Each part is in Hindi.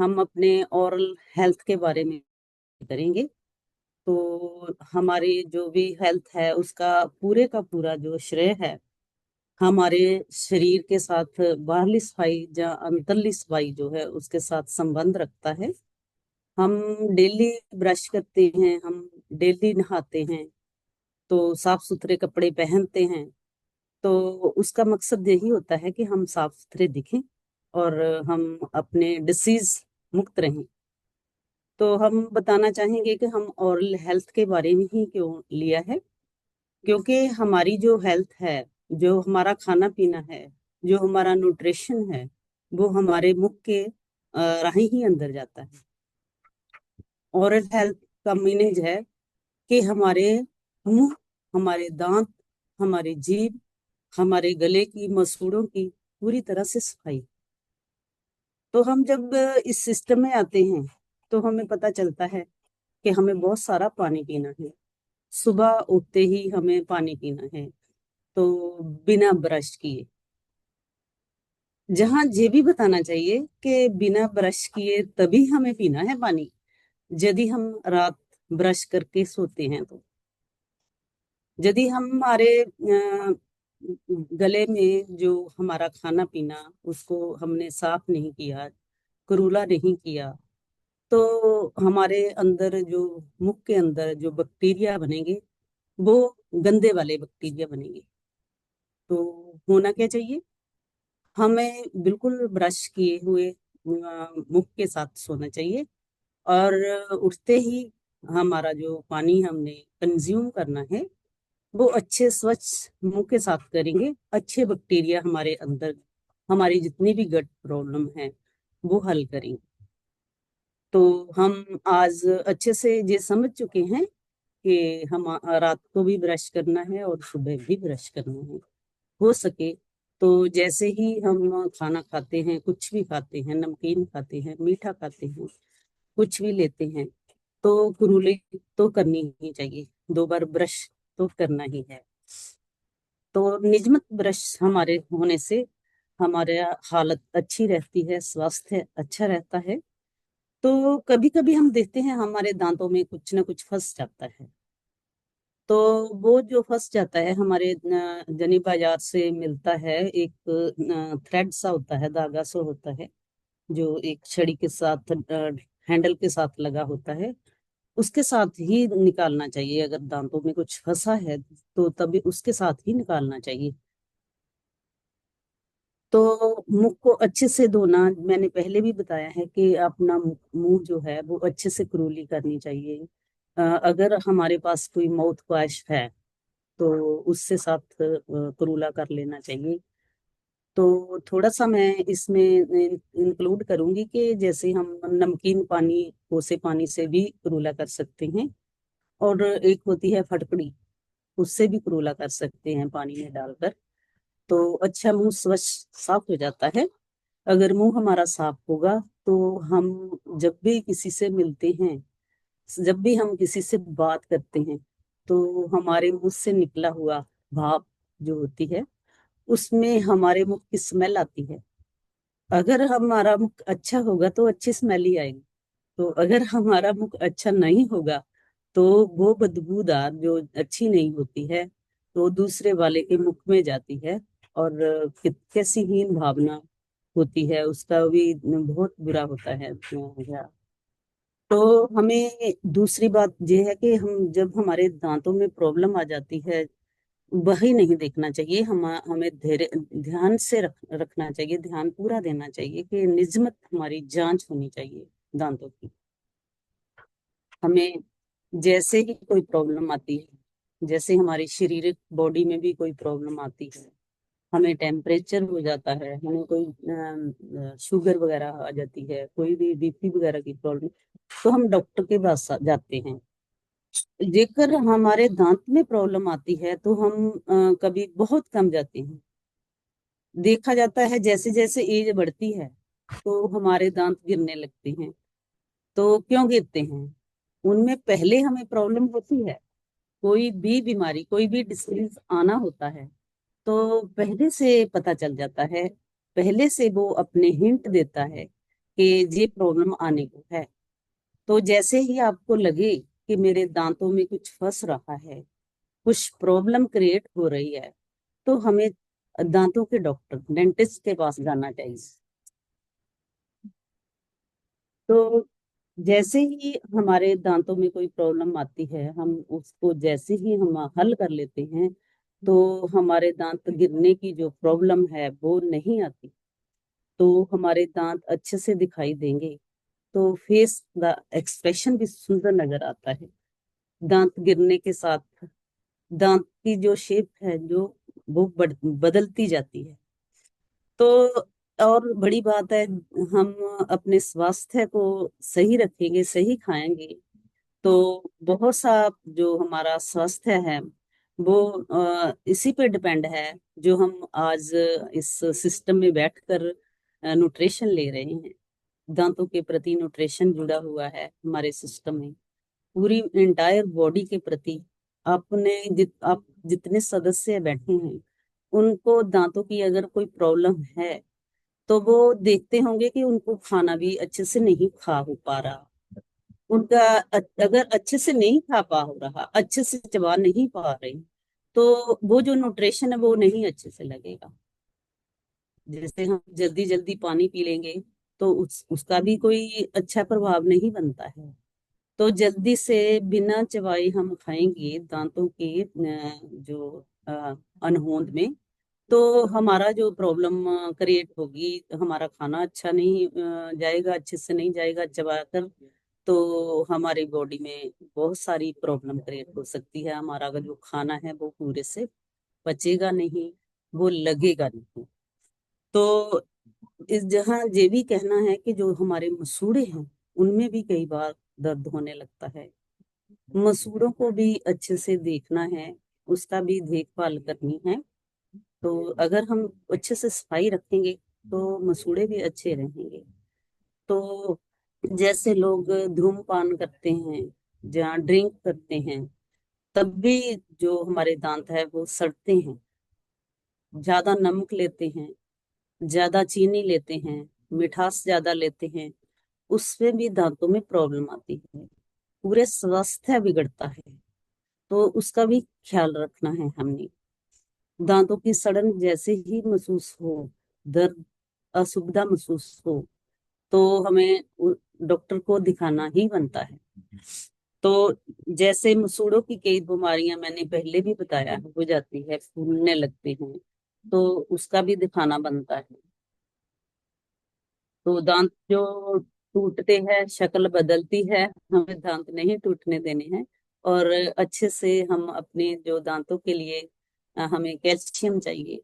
हम अपने ओरल हेल्थ के बारे में करेंगे। तो हमारी जो भी हेल्थ है उसका पूरे का पूरा जो श्रेय है हमारे शरीर के साथ बाहरली सफाई या अंदरली सफाई जो है उसके साथ संबंध रखता है। हम डेली ब्रश करते हैं, हम डेली नहाते हैं, तो साफ सुथरे कपड़े पहनते हैं। तो उसका मकसद यही होता है कि हम साफ सुथरे दिखें और हम अपने डिसीज मुक्त रहें। तो हम बताना चाहेंगे कि हम ओरल हेल्थ के बारे में ही क्यों लिया है, क्योंकि हमारी जो हेल्थ है, जो हमारा खाना पीना है, जो हमारा न्यूट्रिशन है, वो हमारे मुख के राही ही अंदर जाता है। ओरल हेल्थ का मीनिंग है कि हमारे मुंह, हमारे दांत, हमारी जीभ, हमारे गले की मसूड़ों की पूरी तरह से सफाई। तो हम जब इस सिस्टम में आते हैं तो हमें पता चलता है कि हमें बहुत सारा पानी पीना है। सुबह उठते ही हमें पानी पीना है, तो बिना ब्रश किए। जहाँ ये भी बताना चाहिए कि बिना ब्रश किए तभी हमें पीना है पानी यदि हम रात ब्रश करके सोते हैं। तो यदि हम हमारे गले में जो हमारा खाना पीना उसको हमने साफ नहीं किया, कुरूला नहीं किया, तो हमारे अंदर जो मुख के अंदर जो बैक्टीरिया बनेंगे वो गंदे वाले बैक्टीरिया बनेंगे। तो होना क्या चाहिए, हमें बिल्कुल ब्रश किए हुए मुख के साथ सोना चाहिए। और उठते ही हमारा जो पानी हमने कंज्यूम करना है वो अच्छे स्वच्छ मुंह के साथ करेंगे। अच्छे बैक्टीरिया हमारे अंदर, हमारी जितनी भी गट प्रॉब्लम है वो हल करेंगे। तो हम आज अच्छे से ये समझ चुके हैं कि हम रात को भी ब्रश करना है और सुबह भी ब्रश करना है। हो सके तो जैसे ही हम खाना खाते हैं, कुछ भी खाते हैं, नमकीन खाते हैं, मीठा खाते हैं, कुछ भी लेते हैं, तो कुरूले तो करनी ही चाहिए। 2 बार ब्रश तो करना ही है। तो नियमित ब्रश हमारे होने से हमारे हालत अच्छी रहती है, स्वास्थ्य अच्छा रहता है। तो कभी कभी हम देखते हैं हमारे दांतों में कुछ ना कुछ फंस जाता है। तो वो जो फंस जाता है हमारे जनी बाजार से मिलता है एक थ्रेड सा होता है, धागा सा होता है, जो एक छड़ी के साथ हैंडल के साथ लगा होता है। उसके साथ ही निकालना चाहिए। अगर दांतों में कुछ फंसा है तो तभी उसके साथ ही निकालना चाहिए। तो मुख को अच्छे से धोना, मैंने पहले भी बताया है कि अपना मुंह जो है वो अच्छे से कुरूली करनी चाहिए। अगर हमारे पास कोई माउथ वॉश है तो उससे साथ कुरूला कर लेना चाहिए। तो थोड़ा सा मैं इसमें इंक्लूड करूंगी कि जैसे हम नमकीन पानी, कोसे पानी से भी कुरूला कर सकते हैं। और एक होती है फटकड़ी, उससे भी कुरूला कर सकते हैं पानी में डालकर। तो अच्छा मुंह स्वच्छ साफ हो जाता है। अगर मुंह हमारा साफ होगा तो हम जब भी किसी से मिलते हैं, जब भी हम किसी से बात करते हैं, तो हमारे मुंह से निकला हुआ भाप जो होती है उसमें हमारे मुख की स्मेल आती है। अगर हमारा मुख अच्छा होगा तो अच्छी स्मेल ही आएगी। तो अगर हमारा मुख अच्छा नहीं होगा तो वो बदबूदार जो अच्छी नहीं होती है तो दूसरे वाले के मुख में जाती है। और कैसी हीन भावना होती है, उसका भी बहुत बुरा होता है। तो हमें दूसरी बात यह है कि हम जब हमारे दांतों में प्रॉब्लम आ जाती है वही नहीं देखना चाहिए। हमें धैर्य ध्यान से रखना चाहिए, ध्यान पूरा देना चाहिए कि निजमत हमारी जांच होनी चाहिए दांतों की। हमें जैसे ही कोई प्रॉब्लम आती है, जैसे हमारी शारीरिक बॉडी में भी कोई प्रॉब्लम आती है, हमें टेम्परेचर हो जाता है, हमें कोई शुगर वगैरह आ जाती है, कोई भी बीपी वगैरह की प्रॉब्लम, तो हम डॉक्टर के पास जाते हैं। जेकर हमारे दांत में प्रॉब्लम आती है तो हम कभी बहुत कम जाते हैं। देखा जाता है जैसे जैसे एज बढ़ती है तो हमारे दांत गिरने लगते हैं। तो क्यों गिरते हैं, उनमें पहले हमें प्रॉब्लम होती है। कोई भी बीमारी, कोई भी डिसीज आना होता है तो पहले से पता चल जाता है, पहले से वो अपने हिंट देता है कि ये प्रॉब्लम आने को है। तो जैसे ही आपको लगे कि मेरे दांतों में कुछ फंस रहा है, कुछ प्रॉब्लम क्रिएट हो रही है, तो हमें दांतों के डॉक्टर, डेंटिस्ट के पास जाना चाहिए। तो जैसे ही हमारे दांतों में कोई प्रॉब्लम आती है, हम उसको जैसे ही हम हल कर लेते हैं, तो हमारे दांत गिरने की जो प्रॉब्लम है वो नहीं आती। तो हमारे दांत अच्छे से दिखाई देंगे, तो फेस का एक्सप्रेशन भी सुंदर नजर आता है। दांत गिरने के साथ दांत की जो शेप है जो वो बदलती जाती है। तो और बड़ी बात है, हम अपने स्वास्थ्य को सही रखेंगे, सही खाएंगे, तो बहुत सा जो हमारा स्वास्थ्य है वो इसी पे डिपेंड है, जो हम आज इस सिस्टम में बैठकर न्यूट्रिशन ले रहे हैं। दांतों के प्रति न्यूट्रिशन जुड़ा हुआ है हमारे सिस्टम में, पूरी इंटायर बॉडी के प्रति। आप जितने सदस्य बैठे हैं, उनको दांतों की अगर कोई प्रॉब्लम है, तो वो देखते होंगे कि उनको खाना भी अच्छे से नहीं खा हो पा रहा। उनका अगर अच्छे से नहीं खा पा हो रहा, अच्छे से चबा नहीं पा रहे, तो वो जो न्यूट्रिशन है वो नहीं अच्छे से लगेगा। जैसे हम जल्दी जल्दी पानी पी लेंगे, तो उसका भी कोई अच्छा प्रभाव नहीं बनता है। तो जल्दी से बिना चबाए हम खाएंगे दांतों के जो अनहोंद में, तो हमारा जो प्रॉब्लम क्रिएट होगी, हमारा खाना अच्छा नहीं जाएगा, अच्छे से नहीं जाएगा चबाकर, तो हमारी बॉडी में बहुत सारी प्रॉब्लम क्रिएट हो सकती है। हमारा अगर जो खाना है वो पूरे से पचेगा नहीं, वो लगेगा नहीं। तो इस जहाँ ये भी कहना है कि जो हमारे मसूड़े हैं, उनमें भी कई बार दर्द होने लगता है। मसूड़ों को भी अच्छे से देखना है, उसका भी देखभाल करनी है। तो अगर हम अच्छे से सफाई रखेंगे, तो मसूड़े भी अच्छे रहेंगे। तो जैसे लोग धूम्रपान करते हैं, जहाँ ड्रिंक करते हैं, तब भी जो हमारे दांत है वो सड़ते हैं। ज्यादा नमक लेते हैं, ज्यादा चीनी लेते हैं, मिठास ज्यादा लेते हैं, उससे भी दांतों में प्रॉब्लम आती है, पूरे स्वास्थ्य बिगड़ता है। तो उसका भी ख्याल रखना है हमने। दांतों की सड़न जैसे ही महसूस हो, दर्द, असुविधा महसूस हो, तो हमें डॉक्टर को दिखाना ही बनता है। तो जैसे मसूड़ों की कई बीमारियां मैंने पहले भी बताया हो जाती है, फूलने लगते हैं, तो उसका भी दिखाना बनता है। तो दांत जो टूटते हैं, शक्ल बदलती है, हमें दांत नहीं टूटने देने हैं। और अच्छे से हम अपने जो दांतों के लिए हमें कैल्शियम चाहिए।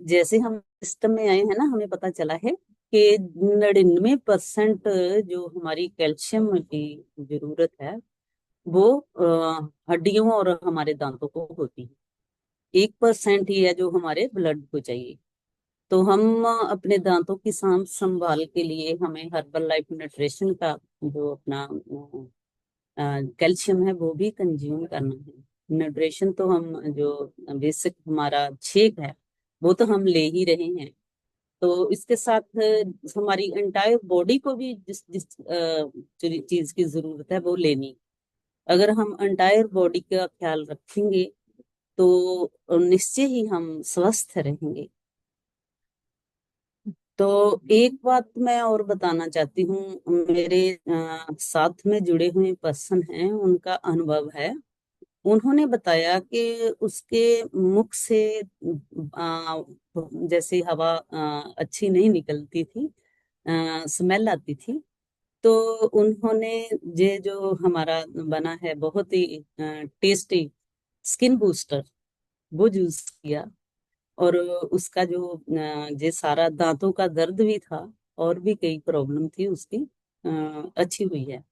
जैसे हम सिस्टम में आए हैं ना, हमें पता चला है कि 99% जो हमारी कैल्शियम की जरूरत है वो हड्डियों और हमारे दांतों को होती है। 1% ही है जो हमारे ब्लड को चाहिए। तो हम अपने दांतों की सांस संभाल के लिए हमें हर्बल लाइफ न्यूट्रिशन का जो अपना कैल्शियम है वो भी कंज्यूम करना है। न्यूट्रिशन तो हम जो बेसिक हमारा शेक है वो तो हम ले ही रहे हैं। तो इसके साथ हमारी एंटायर बॉडी को भी जिस जिस चीज की जरूरत है वो लेनी। अगर हम एंटायर बॉडी का ख्याल रखेंगे, तो निश्चय ही हम स्वस्थ रहेंगे। तो एक बात मैं और बताना चाहती हूँ, मेरे साथ में जुड़े हुए पर्सन हैं, उनका अनुभव है। उन्होंने बताया कि उसके मुख से जैसे हवा अच्छी नहीं निकलती थी, स्मेल आती थी। तो उन्होंने ये जो हमारा बना है बहुत ही टेस्टी स्किन बूस्टर, वो यूज किया। और उसका जो ये सारा दांतों का दर्द भी था और भी कई प्रॉब्लम थी उसकी, अच्छी हुई है।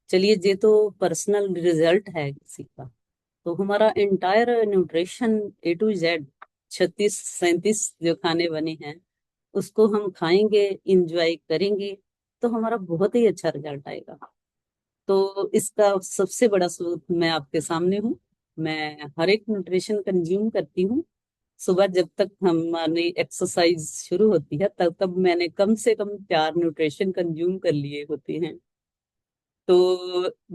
चलिए, ये तो पर्सनल रिजल्ट है किसी का। तो हमारा entire nutrition A to Z, 36-37 जो खाने बने हैं, उसको हम खाएंगे, इंजॉय करेंगे, तो हमारा बहुत ही अच्छा रिजल्ट आएगा। तो इसका सबसे बड़ा स्रोत मैं आपके सामने हूँ। मैं हर एक न्यूट्रिशन कंज्यूम करती हूँ, सुबह जब तक हमारी एक्सरसाइज शुरू होती है तब तब मैंने कम से कम 4 न्यूट्रिशन कंज्यूम कर लिए होते हैं। तो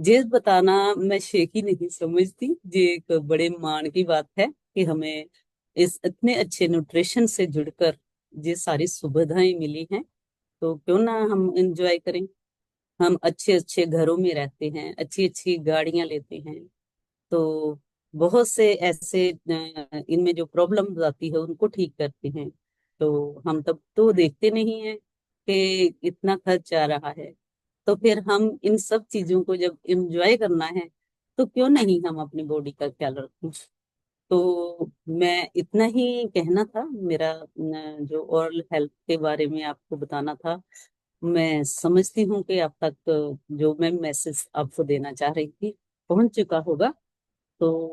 ये बताना मैं शेखी नहीं समझती, ये एक बड़े मान की बात है कि हमें इस इतने अच्छे न्यूट्रिशन से जुड़कर ये सारी सुविधाएं मिली हैं। तो क्यों ना हम एंजॉय करें। हम अच्छे अच्छे घरों में रहते हैं, अच्छी अच्छी गाड़ियां लेते हैं, तो बहुत से ऐसे इनमें जो प्रॉब्लम आती है उनको ठीक करते हैं। तो हम तब तो देखते नहीं है कि इतना खर्च आ रहा है। तो फिर हम इन सब चीजों को जब एंजॉय करना है तो क्यों नहीं हम अपनी बॉडी का ख्याल रखें। तो मैं इतना ही कहना था मेरा, जो ओरल हेल्थ के बारे में आपको बताना था। मैं समझती हूँ कि आप तक जो मैं मैसेज आपको देना चाह रही थी पहुंच चुका होगा। तो